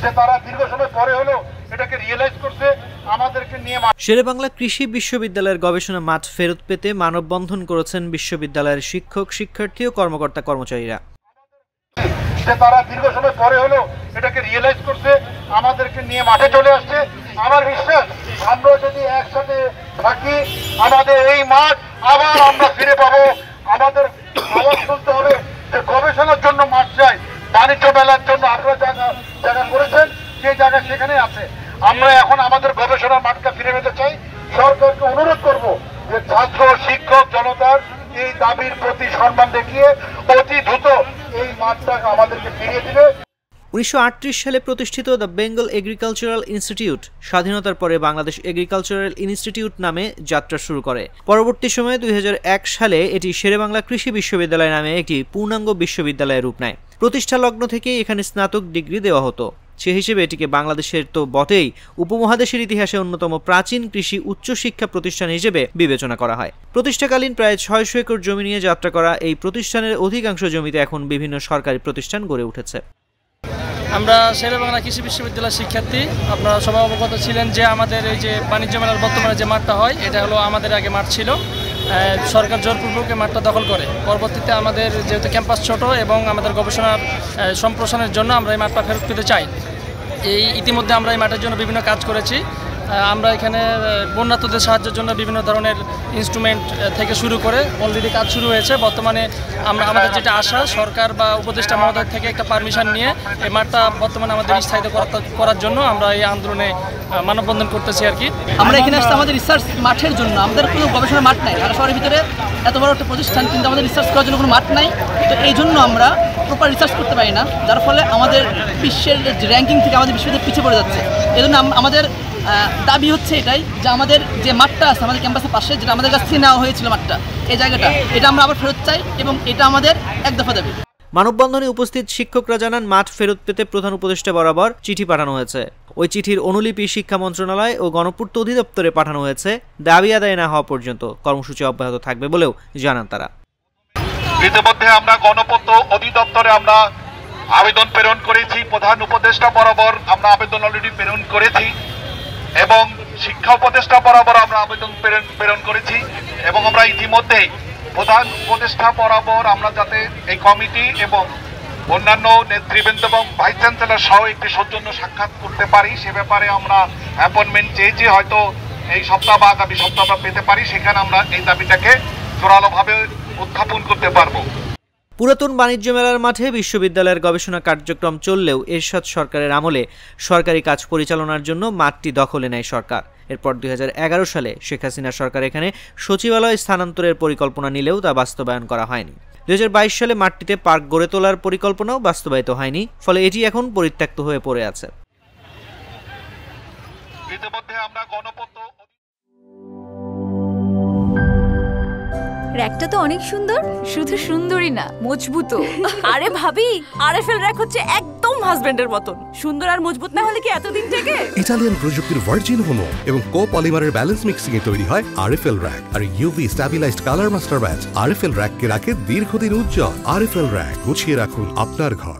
যে তারা দীর্ঘ সময় পরে হলেও এটাকে রিয়েলাইজ করছে আমাদেরকে নিয়ে। শেরেবাংলা কৃষি বিশ্ববিদ্যালয়ের গবেষণা মাঠ ফেরত পেতে মানববন্ধন করেছেন বিশ্ববিদ্যালয়ের শিক্ষক, শিক্ষার্থী ও কর্মকর্তা কর্মচারীরা। যে তারা দীর্ঘ সময় পরে হলেও এটাকে রিয়েলাইজ করছে আমাদেরকে নিয়ে মাঠে চলে আসছে। আমার বিশ্বাস আমরা যদি একসাথে থাকি আমাদের এই মাঠ আবার আমরা ফিরে পাবো। আমাদের আওয়াজ শুনতে হবে যে গবেষণার জন্য মাঠ চাই, বাণিজ্য মেলার জন্য আপনারা জায়গা করেছেন সেই জায়গা সেখানে আছে। আমরা এখন আমাদের গবেষণার মাঠকে ফিরে পেতে চাই। সরকারকে অনুরোধ করব যে ছাত্র, শিক্ষক, জনতার এই দাবির প্রতি সম্মান দেখিয়ে অতি দ্রুত এই মাঠটাকে আমাদেরকে ফিরিয়ে দিবে। 1938 সালে প্রতিষ্ঠিত দ্য বেঙ্গল এগ্রিকালচারাল ইনস্টিটিউট স্বাধীনতার পরে বাংলাদেশ এগ্রিকালচারাল ইনস্টিটিউট নামে যাত্রা শুরু করে। পরবর্তী সময়ে 2001 সালে এটি শেরেবাংলা কৃষি বিশ্ববিদ্যালয় নামে একটি পূর্ণাঙ্গ বিশ্ববিদ্যালয়ের রূপ নেয়। প্রতিষ্ঠা লগ্ন থেকে এখানে স্নাতক ডিগ্রি দেওয়া হতো। সে হিসেবে এটিকে বাংলাদেশের তো বটেই, উপমহাদেশের ইতিহাসে অন্যতম প্রাচীন কৃষি উচ্চশিক্ষা প্রতিষ্ঠান হিসেবে বিবেচনা করা হয়। প্রতিষ্ঠাকালীন প্রায় 600 একর জমি নিয়ে যাত্রা করা এই প্রতিষ্ঠানের অধিকাংশ জমিতে এখন বিভিন্ন সরকারি প্রতিষ্ঠান গড়ে উঠেছে। আমরা শেরেবাংলা কৃষি বিশ্ববিদ্যালয়ের শিক্ষার্থী। আপনারা সবাই অবগত ছিলেন যে আমাদের এই যে বাণিজ্য মেলার বর্তমানে যে মাঠটা হয় এটা হলো আমাদের আগে মাঠ ছিল। সরকার জোরপূর্বক মাঠটা দখল করে। পরবর্তীতে আমাদের যেহেতু ক্যাম্পাস ছোট এবং আমাদের গবেষণার সম্প্রসারণের জন্য আমরা এই মাঠটা ফেরত পেতে চাই। ইতিমধ্যে আমরা এই মাঠের জন্য বিভিন্ন কাজ করেছি। আমরা এখানে বন্যার্তদের সাহায্যের জন্য বিভিন্ন ধরনের ইনস্ট্রুমেন্ট থেকে শুরু করে অলরেডি কাজ শুরু হয়েছে। বর্তমানে আমাদের যেটা আশা, সরকার বা উপদেষ্টা মহোদয় থেকে একটা পারমিশন নিয়ে এই মাঠটা বর্তমানে আমাদের স্থায়িত করার জন্য আমরা এই আন্দোলনে মানববন্ধন করতেছি আর কি। আমরা এখানে আসছি আমাদের রিসার্চ মাঠের জন্য। আমাদের কোনো গবেষণার মাঠ নাই। ঢাকা শহরের ভিতরে এত বড় একটা প্রতিষ্ঠান, কিন্তু আমাদের রিসার্চ করার জন্য কোনো মাঠ নাই। তো এই জন্য আমরা প্রপার রিসার্চ করতে পারি না, যার ফলে আমাদের বিশ্বের র্যাঙ্কিং থেকে আমাদের বিশ্ববিদ্যালয় পিছিয়ে পড়ে যাচ্ছে। এই জন্য আমাদের দাবি হচ্ছে এটাই যে আমাদের যে মাঠটা আছে আমাদের ক্যাম্পাসের পাশে, যেটা আমাদের কাছ থেকে নেওয়া হয়েছিল মাঠটা, এই জায়গাটা, এটা আমরা আবার ফেরত চাই এবং এটা আমাদের এক দফা দাবি। মানববন্ধনে উপস্থিত শিক্ষকরা জানান, মাঠ ফেরত পেতে প্রধান উপদেষ্টা বরাবর চিঠি পাঠানো হয়েছে। ওই চিঠির অনুলিপি শিক্ষা মন্ত্রণালয় ও গণপূর্ত অধিদপ্তরে পাঠানো হয়েছে। দাবি আদায় না হওয়া পর্যন্ত কর্মসূচি অব্যাহত থাকবে বলেও জানান তারা। ইতিমধ্যে আমরা গণপূর্ত অধিদপ্তরে আমরা আবেদন প্রেরণ করেছি। প্রধান উপদেষ্টা বরাবর আমরা আবেদন অলরেডি প্রেরণ করেছি এবং শিক্ষা উপদেষ্টা বরাবর আমরা আবেদন প্রেরণ করেছি এবং আমরা ইতিমধ্যেই প্রধান উপদেষ্টা বরাবর আমরা যাতে এই কমিটি এবং অন্যান্য নেতৃবৃন্দ এবং ভাইস চ্যান্সেলর সহ একটি সৌজন্য সাক্ষাৎ করতে পারি, সে ব্যাপারে আমরা অ্যাপয়েন্টমেন্ট চেয়েছি। হয়তো এই সপ্তাহ বা আগামী সপ্তাহ আমরা পেতে পারি, সেখানে আমরা এই দাবিটাকে জোরালোভাবে উত্থাপন করতে পারবো। পুরাতন বাণিজ্য মেলার মাঠে বিশ্ববিদ্যালয়ের গবেষণা কার্যক্রম চললেও এরশাদ সরকারের আমলে সরকারি কাজ পরিচালনার জন্য মাঠটি দখলে নেয় সরকার। এরপর 2011 সালে শেখ হাসিনা সরকার এখানে সচিবালয় স্থানান্তরের পরিকল্পনা নিলেও তা বাস্তবায়ন করা হয়নি। 2022 সালে মাঠটিতে পার্ক গড়ে তোলার পরিকল্পনাও বাস্তবায়িত হয়নি, ফলে এটি এখন পরিত্যক্ত হয়ে পড়ে আছে। র‍্যাকটা তো অনেক সুন্দর। শুধু সুন্দরই না, মজবুতও। আরে ভাবি, আরএফএল র‍্যাক হচ্ছে একদম হাজবেন্ডের মতন। সুন্দর আর মজবুত না হলে কি এতদিন থেকে? ইতালিয়ান প্রযুক্তির ভার্জিন হোমো এবং কোপলিমারের ব্যালেন্স মিক্সিং এ তৈরি হয় আরএফএল র‍্যাক। আর UV stabilised colour master batch RFL র‍্যাককে রাখে দীর্ঘদিন উজ্জ্বল। আরএফএল র‍্যাক, গুছিয়ে রাখুন আপনার ঘর।